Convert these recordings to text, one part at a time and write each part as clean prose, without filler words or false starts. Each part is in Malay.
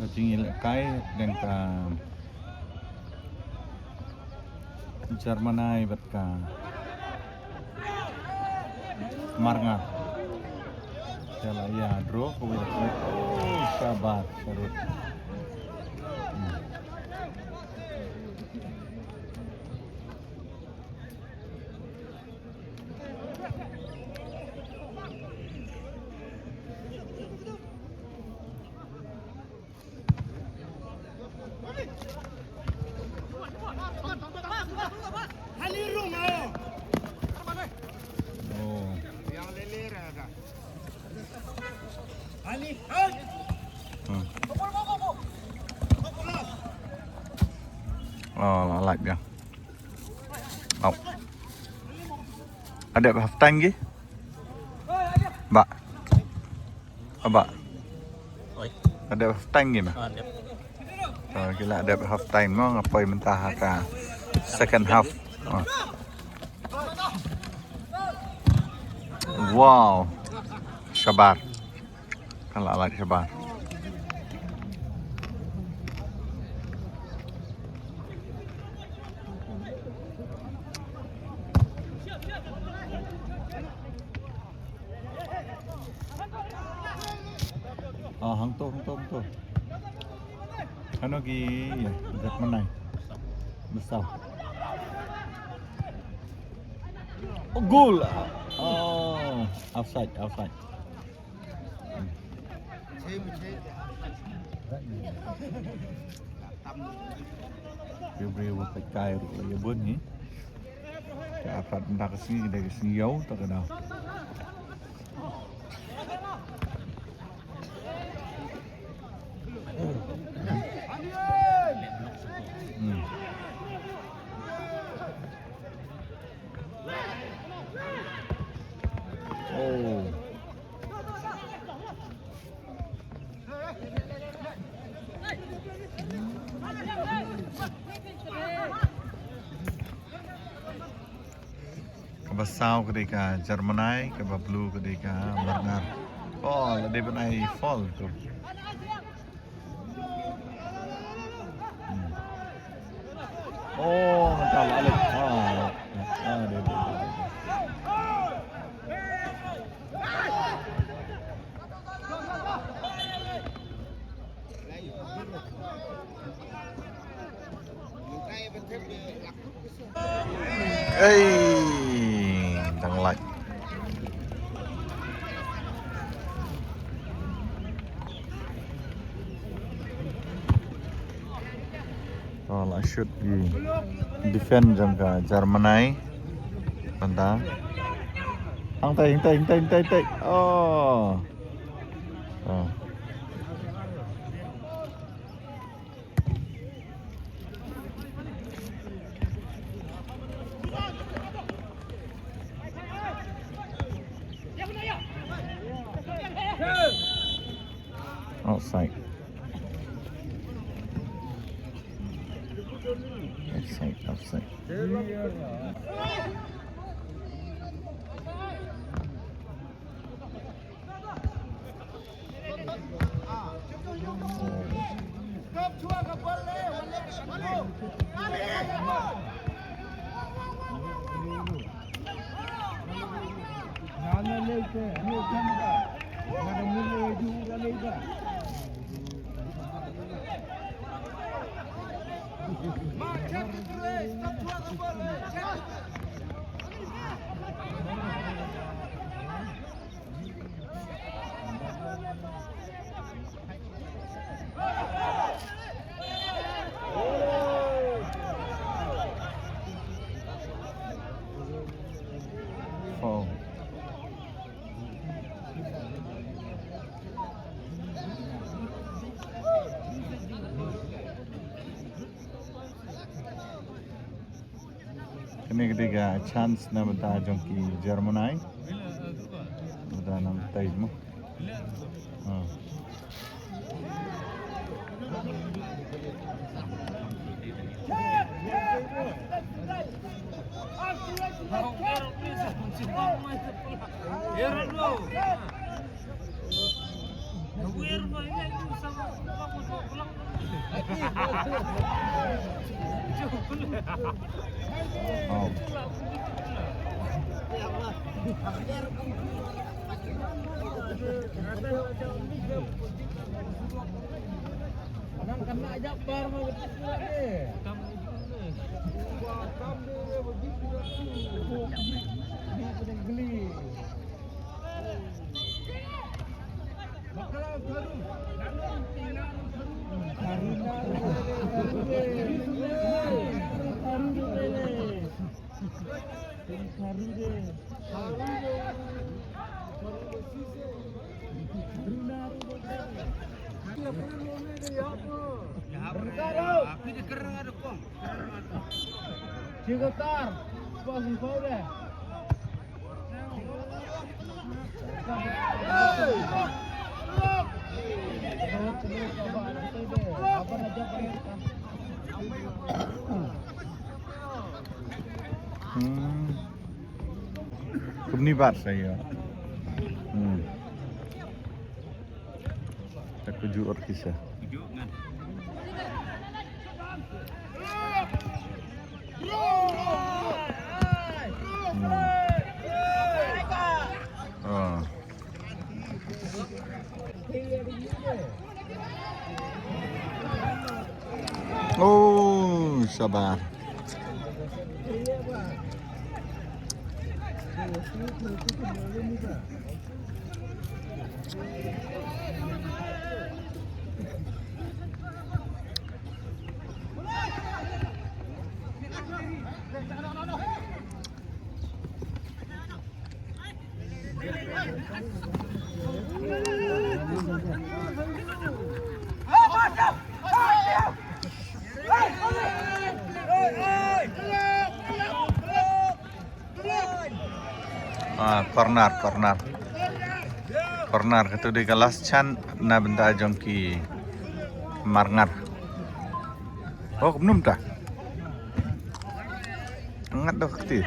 Tingil kai dan ka Jermanai bat ka Marnga. Kala ya draw ko oh sabat sarut. Oh, I like dia. Oh. Ada half time ke? Mbak. Mbak. Oi. Ada half time ke mah? Ada. Oh, gila ada half time mo ngapoy mentah ka second half. Oh. Wow. Sabar. Kalau like sabar. Oh, hang tu. Ano gi ya, dak menai. Besar. Oh, goal. Oh, offside. Gabriel vai cair ya bun ni. Ka apat mendak sini dari sini jauh tak kenal. Oh. Kabasau ketika Jermanai, kabablu ketika Marngar. Oh, lebih benai fall tu. Oh, mantap Alex. Dia. Đang lạnh. Lại shoot gì defend trong cả Jermanai. Banta. Hang tay. Oh. Outside. Oh. Kini ketiga chance na bata jongki Jermanai. Bata nam taid mo. Oh. Kena aja bar mau begitu lagi. Dia sudah geli. Bakal baru. Cigotar, pasti kau deh. Kumni bar saya. Tak tuju or kisah. Tuju kan. Oh, sabar. Corner itu di kelas chan na benda jongki marngar. Oh, belum dah. Ngat dah keti.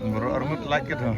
Bro, armut lagi dong.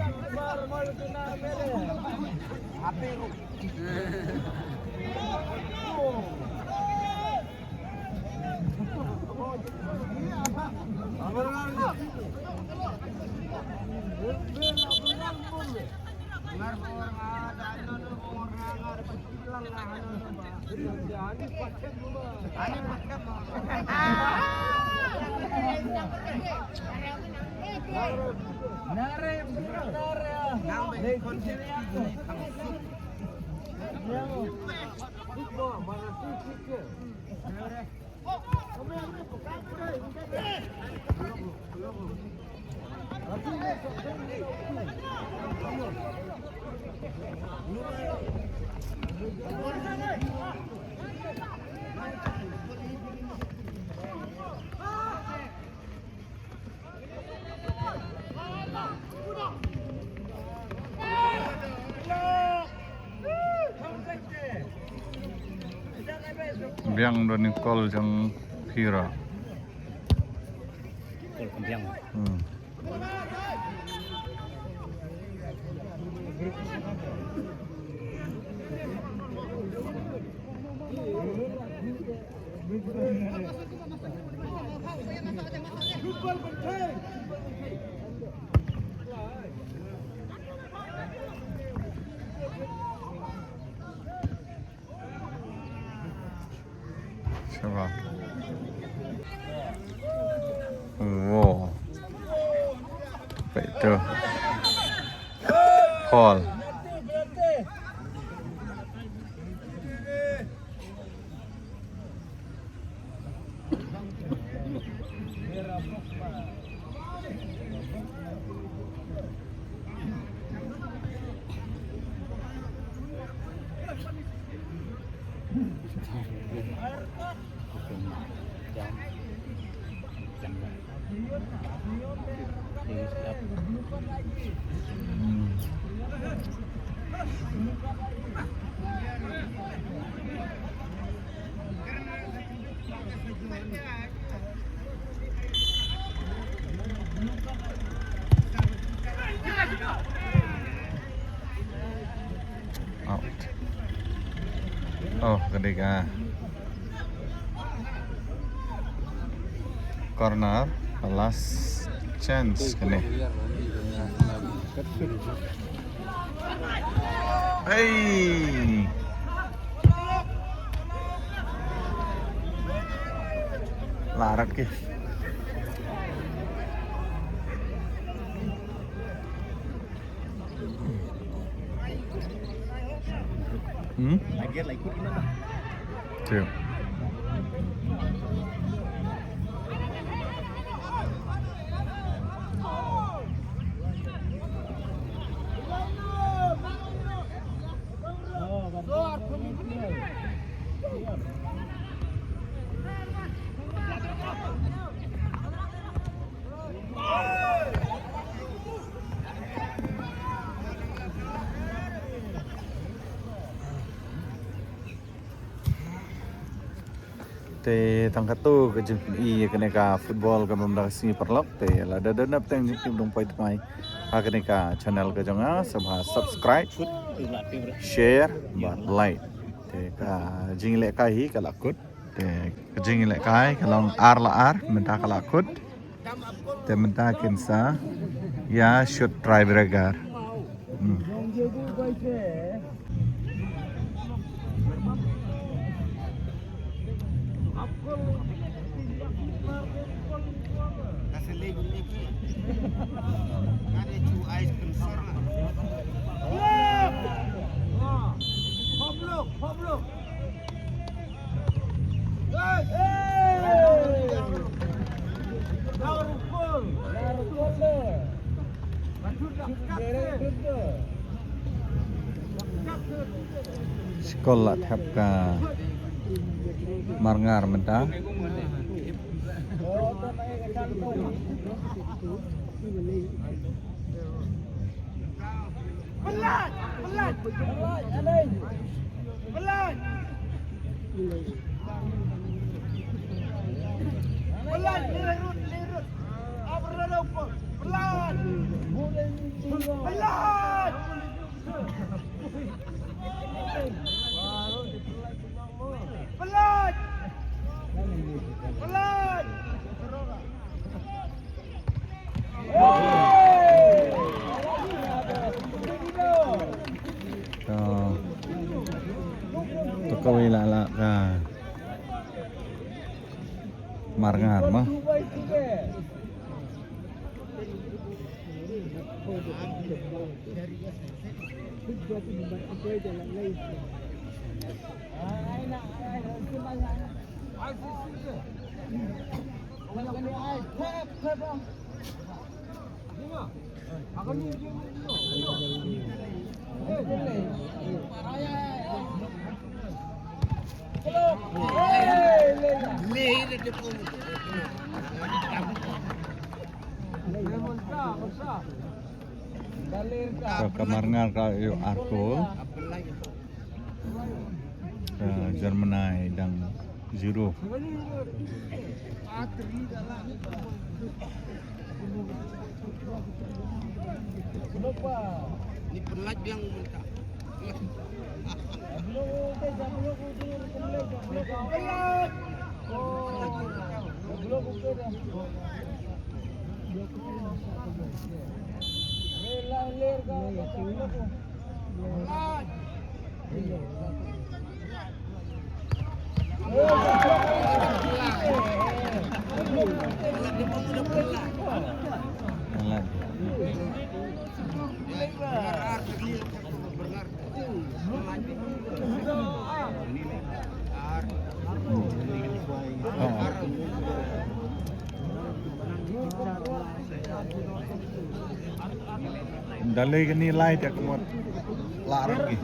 Biang do Nicole jang Pira. Biang. Coba. Wow. Baik tu. Paul. Out. Oh, ketika corner, last chance kene. Hey. Larat ke. Lagi ikut mana? Tuh. Te tangkat tu ke i kene ka football ka bamda si perlok te la da nap teng tim dong pai mai ha kene ka channel ka jonga sabha subscribe share ba like te ka jing le kai hi ka lakut te jing le kai ka long ar la ar menta ka lakut te menta kinsa ya should try bregar sekolah thap ka marngar menta Marngar mah. Dubai juga. Sa Kamarngar kayo Arko. Sa Germanay dang zero. Ni pelat yang minta. Alat. Dalay ka nilay tiyak mo larang gi.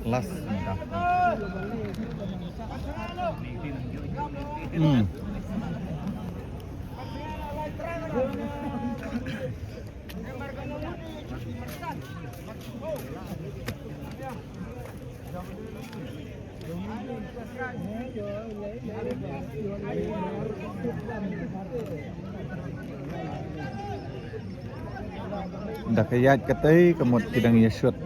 Last minta. Dah kayat katay kamot kidang yashut.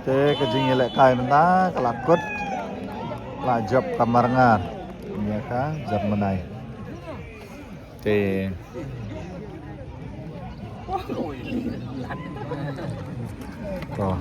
Te kejing elek kai menta kelakut lajab Kamarngar. Iya ka Germanay. Te Tuh.